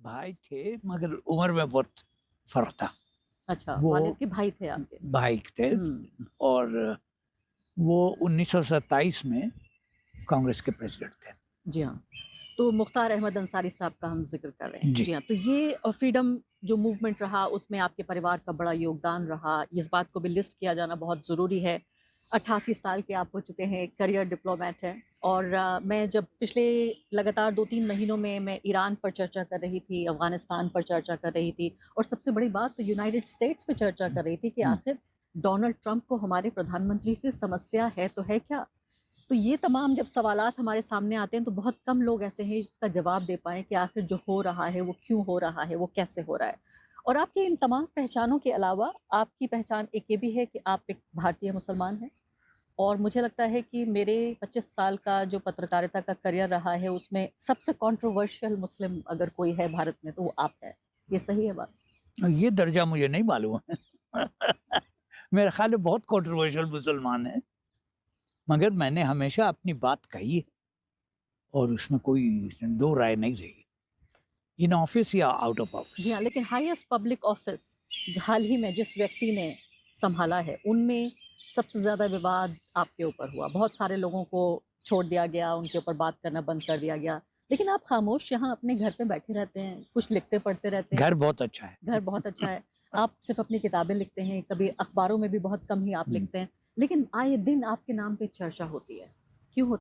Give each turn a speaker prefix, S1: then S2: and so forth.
S1: भाई थे मगर उम्र में बहुत फ़र्क था।
S2: अच्छा,
S1: वो
S2: वालिद के भाई थे आपके।
S1: भाई थे
S2: हुँ,
S1: और वो 1927 में कांग्रेस के प्रेसिडेंट थे।
S2: जी हाँ। तो मुख्तार अहमद अंसारी साहब का हम ज़िक्र कर रहे हैं।
S1: जी।
S2: जी हाँ, तो ये फ्रीडम जो मूवमेंट रहा उसमें आपके परिवार का बड़ा योगदान रहा, इस बात को भी लिस्ट किया जाना बहुत ज़रूरी है। 88 साल के आप हो चुके हैं, करियर डिप्लोमेट हैं और मैं जब पिछले लगातार 2-3 महीनों में मैं ईरान पर चर्चा कर रही थी, अफ़गानिस्तान पर चर्चा कर रही थी और सबसे बड़ी बात तो यूनाइटेड स्टेट्स पे चर्चा कर रही थी कि
S1: हुँ,
S2: आखिर डोनाल्ड ट्रंप को हमारे प्रधानमंत्री से समस्या है तो है क्या? तो ये तमाम जब सवालात हमारे सामने आते हैं तो बहुत कम लोग ऐसे हैं जिसका जवाब दे पाएँ कि आखिर जो हो रहा है वो क्यों हो रहा है, वो कैसे हो रहा है। और आपकी इन तमाम पहचानों के अलावा आपकी पहचान एक ये भी है कि आप एक भारतीय मुसलमान हैं और मुझे लगता है कि मेरे 25 साल का जो पत्रकारिता का करियर रहा है उसमें सबसे कंट्रोवर्शियल मुस्लिम अगर कोई है भारत में तो वो आप हैं। ये सही है बात?
S1: ये दर्जा मुझे नहीं मालूम है। मेरा ख़्याल है बहुत कंट्रोवर्शियल मुसलमान हैं, मगर मैंने हमेशा अपनी बात कही है और उसमें कोई दो राय नहीं रही, इन ऑफ़िस या आउट ऑफ
S2: जी
S1: ऑफ़िस।
S2: हाँ, लेकिन हाईएस्ट पब्लिक ऑफिस हाल ही में जिस व्यक्ति ने सँभाला है, उनमें सबसे ज़्यादा विवाद आपके ऊपर हुआ। बहुत सारे लोगों को छोड़ दिया गया, उनके ऊपर बात करना बंद कर दिया गया। लेकिन आप खामोश यहाँ अपने घर पे बैठे रहते हैं, कुछ लिखते-पढ़ते रहते हैं।
S1: घर बहुत अच्छा है।
S2: घर बहुत अच्छा है। आप सिर्फ़ अपनी किताबें लिखते हैं, कभी अखबारों में भी बहुत कम ही आप
S1: हुँ।
S2: लिखते हैं। लेकिन आए दिन आपके नाम पे चर्चा होती है। क्यों होती